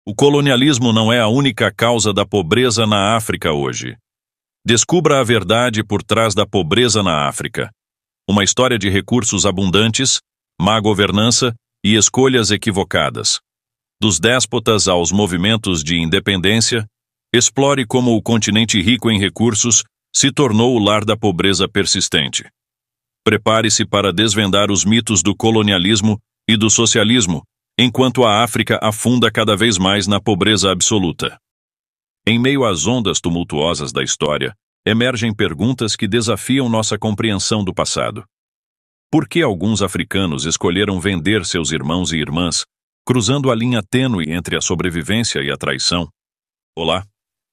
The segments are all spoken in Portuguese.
O colonialismo não é a única causa da pobreza na África hoje. Descubra a verdade por trás da pobreza na África. Uma história de recursos abundantes, má governança e escolhas equivocadas. Dos déspotas aos movimentos de independência, explore como o continente rico em recursos se tornou o lar da pobreza persistente. Prepare-se para desvendar os mitos do colonialismo e do socialismo, enquanto a África afunda cada vez mais na pobreza absoluta. Em meio às ondas tumultuosas da história, emergem perguntas que desafiam nossa compreensão do passado. Por que alguns africanos escolheram vender seus irmãos e irmãs, cruzando a linha tênue entre a sobrevivência e a traição? Olá,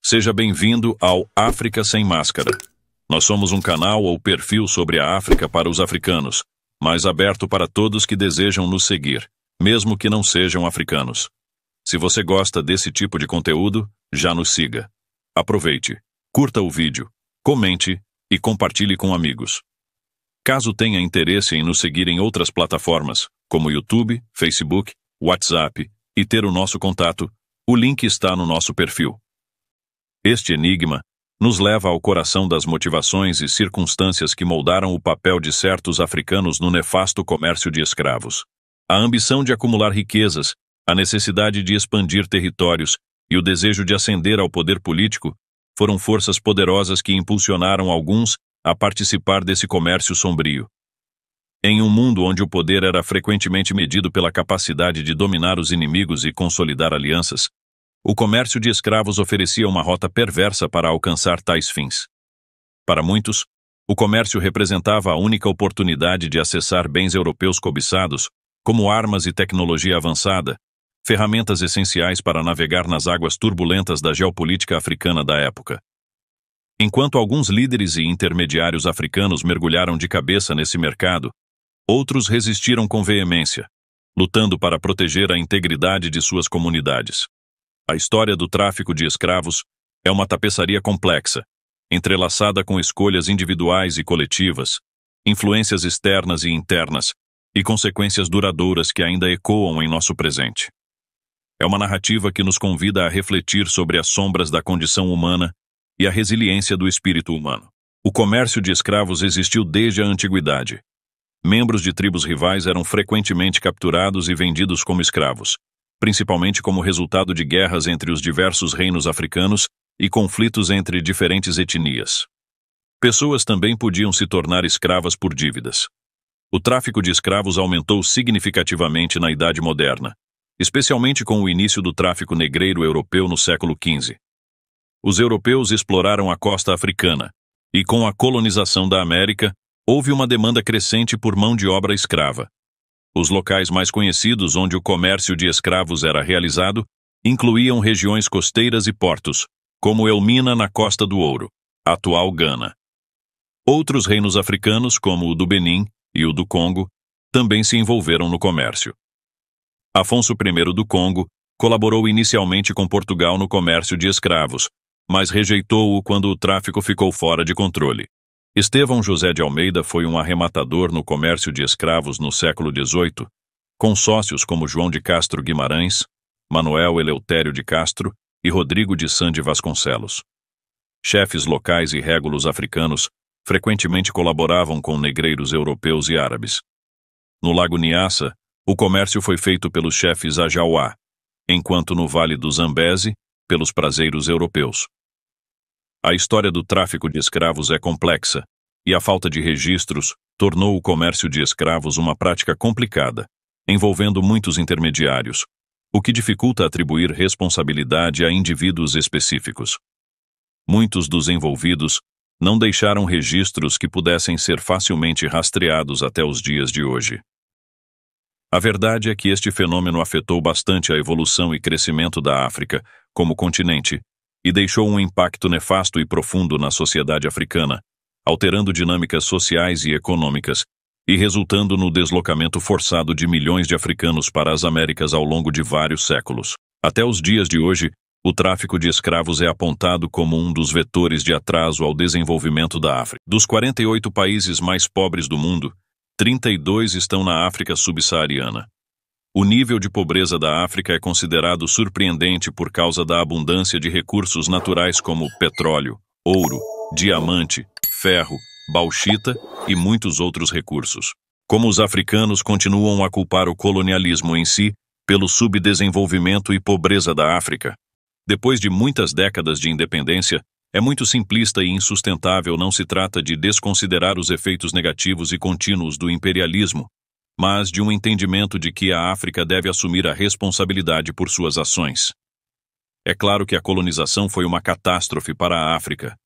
seja bem-vindo ao África Sem Máscara. Nós somos um canal ou perfil sobre a África para os africanos, mas aberto para todos que desejam nos seguir, mesmo que não sejam africanos. Se você gosta desse tipo de conteúdo, já nos siga. Aproveite, curta o vídeo, comente e compartilhe com amigos. Caso tenha interesse em nos seguir em outras plataformas, como YouTube, Facebook, WhatsApp, e ter o nosso contato, o link está no nosso perfil. Este enigma nos leva ao coração das motivações e circunstâncias que moldaram o papel de certos africanos no nefasto comércio de escravos. A ambição de acumular riquezas, a necessidade de expandir territórios e o desejo de ascender ao poder político foram forças poderosas que impulsionaram alguns a participar desse comércio sombrio. Em um mundo onde o poder era frequentemente medido pela capacidade de dominar os inimigos e consolidar alianças, o comércio de escravos oferecia uma rota perversa para alcançar tais fins. Para muitos, o comércio representava a única oportunidade de acessar bens europeus cobiçados, como armas e tecnologia avançada, ferramentas essenciais para navegar nas águas turbulentas da geopolítica africana da época. Enquanto alguns líderes e intermediários africanos mergulharam de cabeça nesse mercado, outros resistiram com veemência, lutando para proteger a integridade de suas comunidades. A história do tráfico de escravos é uma tapeçaria complexa, entrelaçada com escolhas individuais e coletivas, influências externas e internas, e consequências duradouras que ainda ecoam em nosso presente. É uma narrativa que nos convida a refletir sobre as sombras da condição humana e a resiliência do espírito humano. O comércio de escravos existiu desde a antiguidade. Membros de tribos rivais eram frequentemente capturados e vendidos como escravos, principalmente como resultado de guerras entre os diversos reinos africanos e conflitos entre diferentes etnias. Pessoas também podiam se tornar escravas por dívidas. O tráfico de escravos aumentou significativamente na Idade Moderna, especialmente com o início do tráfico negreiro europeu no século XV. Os europeus exploraram a costa africana, e com a colonização da América, houve uma demanda crescente por mão de obra escrava. Os locais mais conhecidos onde o comércio de escravos era realizado incluíam regiões costeiras e portos, como Elmina na Costa do Ouro, atual Gana. Outros reinos africanos, como o do Benin e o do Congo, também se envolveram no comércio. Afonso I do Congo colaborou inicialmente com Portugal no comércio de escravos, mas rejeitou-o quando o tráfico ficou fora de controle. Estevão José de Almeida foi um arrematador no comércio de escravos no século XVIII, com sócios como João de Castro Guimarães, Manuel Eleutério de Castro e Rodrigo de Sá de Vasconcelos. Chefes locais e régulos africanos frequentemente colaboravam com negreiros europeus e árabes. No Lago Niassa, o comércio foi feito pelos chefes Ajauá, enquanto no Vale do Zambeze, pelos prazeiros europeus. A história do tráfico de escravos é complexa, e a falta de registros tornou o comércio de escravos uma prática complicada, envolvendo muitos intermediários, o que dificulta atribuir responsabilidade a indivíduos específicos. Muitos dos envolvidos não deixaram registros que pudessem ser facilmente rastreados até os dias de hoje. A verdade é que este fenômeno afetou bastante a evolução e crescimento da África como continente e deixou um impacto nefasto e profundo na sociedade africana, alterando dinâmicas sociais e econômicas e resultando no deslocamento forçado de milhões de africanos para as Américas ao longo de vários séculos. Até os dias de hoje, o tráfico de escravos é apontado como um dos vetores de atraso ao desenvolvimento da África. Dos 48 países mais pobres do mundo, 32 estão na África subsaariana. O nível de pobreza da África é considerado surpreendente por causa da abundância de recursos naturais como petróleo, ouro, diamante, ferro, bauxita e muitos outros recursos. Como os africanos continuam a culpar o colonialismo em si pelo subdesenvolvimento e pobreza da África. Depois de muitas décadas de independência, é muito simplista e insustentável. Não se trata de desconsiderar os efeitos negativos e contínuos do imperialismo, mas de um entendimento de que a África deve assumir a responsabilidade por suas ações. É claro que a colonização foi uma catástrofe para a África.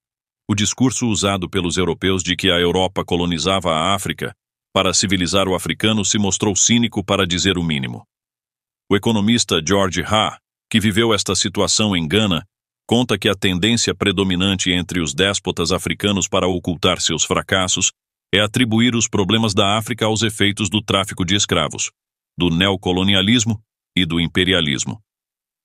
O discurso usado pelos europeus de que a Europa colonizava a África para civilizar o africano se mostrou cínico, para dizer o mínimo. O economista George Ha, que viveu esta situação em Gana, conta que a tendência predominante entre os déspotas africanos para ocultar seus fracassos é atribuir os problemas da África aos efeitos do tráfico de escravos, do neocolonialismo e do imperialismo.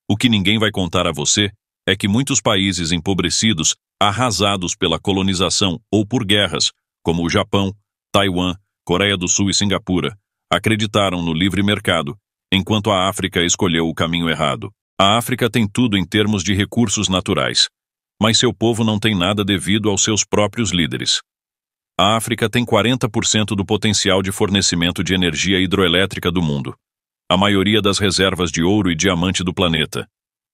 O que ninguém vai contar a você é que muitos países empobrecidos, arrasados pela colonização ou por guerras, como o Japão, Taiwan, Coreia do Sul e Singapura, acreditaram no livre mercado, enquanto a África escolheu o caminho errado. A África tem tudo em termos de recursos naturais, mas seu povo não tem nada devido aos seus próprios líderes. A África tem 40% do potencial de fornecimento de energia hidroelétrica do mundo, a maioria das reservas de ouro e diamante do planeta,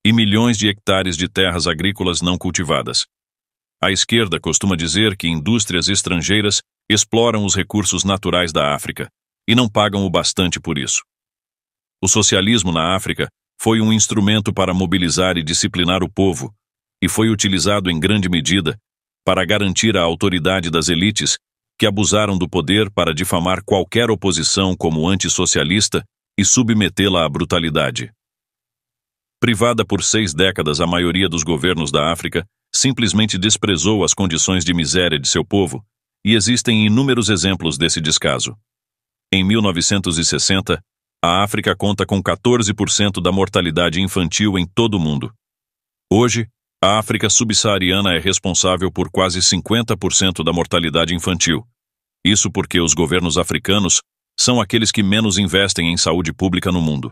e milhões de hectares de terras agrícolas não cultivadas. A esquerda costuma dizer que indústrias estrangeiras exploram os recursos naturais da África e não pagam o bastante por isso. O socialismo na África foi um instrumento para mobilizar e disciplinar o povo, e foi utilizado em grande medida para garantir a autoridade das elites que abusaram do poder para difamar qualquer oposição como antissocialista e submetê-la à brutalidade. Privada por 6 décadas, a maioria dos governos da África simplesmente desprezou as condições de miséria de seu povo, e existem inúmeros exemplos desse descaso. Em 1960, a África conta com 14% da mortalidade infantil em todo o mundo. Hoje, a África subsaariana é responsável por quase 50% da mortalidade infantil. Isso porque os governos africanos são aqueles que menos investem em saúde pública no mundo.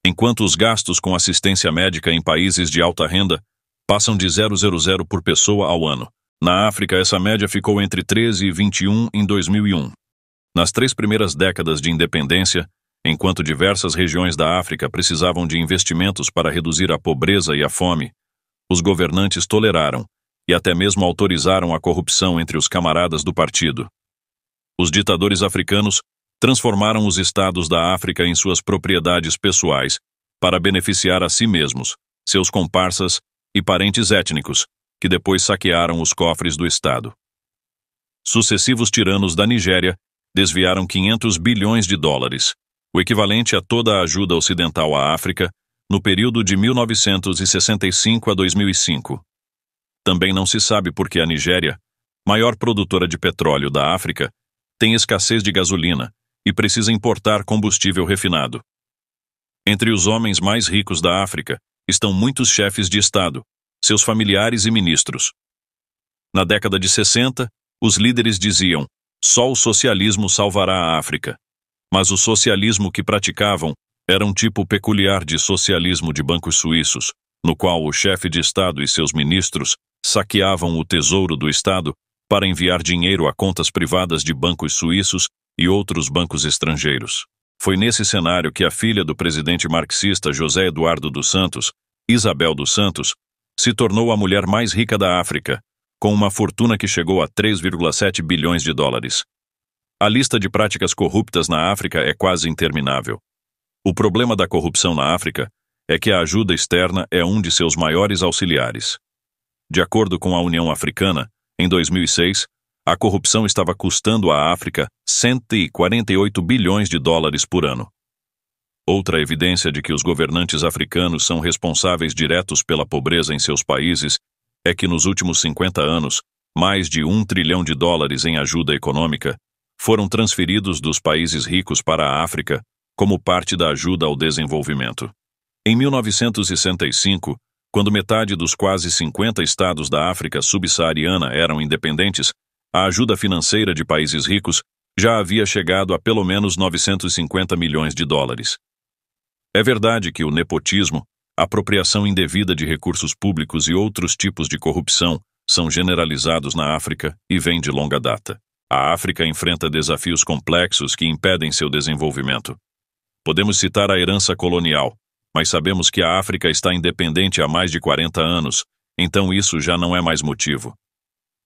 Enquanto os gastos com assistência médica em países de alta renda passam de 0,00 por pessoa ao ano. Na África, essa média ficou entre 13 e 21 em 2001. Nas 3 primeiras décadas de independência, enquanto diversas regiões da África precisavam de investimentos para reduzir a pobreza e a fome, os governantes toleraram e até mesmo autorizaram a corrupção entre os camaradas do partido. Os ditadores africanos transformaram os estados da África em suas propriedades pessoais para beneficiar a si mesmos, seus comparsas e parentes étnicos, que depois saquearam os cofres do Estado. Sucessivos tiranos da Nigéria desviaram 500 bilhões de dólares, o equivalente a toda a ajuda ocidental à África, no período de 1965 a 2005. Também não se sabe por que a Nigéria, maior produtora de petróleo da África, tem escassez de gasolina e precisa importar combustível refinado. Entre os homens mais ricos da África estão muitos chefes de Estado, seus familiares e ministros. Na década de 60, os líderes diziam: só o socialismo salvará a África. Mas o socialismo que praticavam era um tipo peculiar de socialismo de bancos suíços, no qual o chefe de Estado e seus ministros saqueavam o tesouro do Estado para enviar dinheiro a contas privadas de bancos suíços e outros bancos estrangeiros. Foi nesse cenário que a filha do presidente marxista José Eduardo dos Santos, Isabel dos Santos, se tornou a mulher mais rica da África, com uma fortuna que chegou a 3,7 bilhões de dólares. A lista de práticas corruptas na África é quase interminável. O problema da corrupção na África é que a ajuda externa é um de seus maiores auxiliares. De acordo com a União Africana, em 2006, a corrupção estava custando à África 148 bilhões de dólares por ano. Outra evidência de que os governantes africanos são responsáveis diretos pela pobreza em seus países é que nos últimos 50 anos, mais de US$ 1 trilhão em ajuda econômica foram transferidos dos países ricos para a África como parte da ajuda ao desenvolvimento. Em 1965, quando metade dos quase 50 estados da África subsaariana eram independentes, a ajuda financeira de países ricos já havia chegado a pelo menos 950 milhões de dólares. É verdade que o nepotismo, apropriação indevida de recursos públicos e outros tipos de corrupção são generalizados na África e vêm de longa data. A África enfrenta desafios complexos que impedem seu desenvolvimento. Podemos citar a herança colonial, mas sabemos que a África está independente há mais de 40 anos, então isso já não é mais motivo.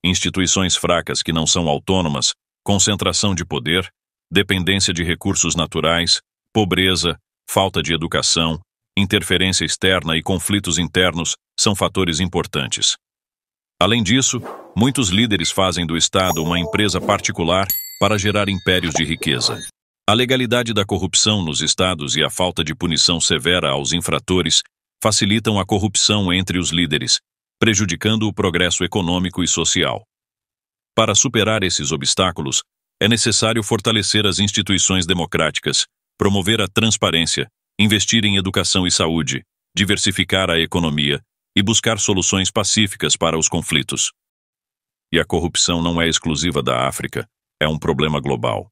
Instituições fracas que não são autônomas, concentração de poder, dependência de recursos naturais, pobreza, falta de educação, interferência externa e conflitos internos são fatores importantes. Além disso, muitos líderes fazem do Estado uma empresa particular para gerar impérios de riqueza. A legalidade da corrupção nos estados e a falta de punição severa aos infratores facilitam a corrupção entre os líderes, prejudicando o progresso econômico e social. Para superar esses obstáculos, é necessário fortalecer as instituições democráticas, promover a transparência, investir em educação e saúde, diversificar a economia e buscar soluções pacíficas para os conflitos. E a corrupção não é exclusiva da África, é um problema global.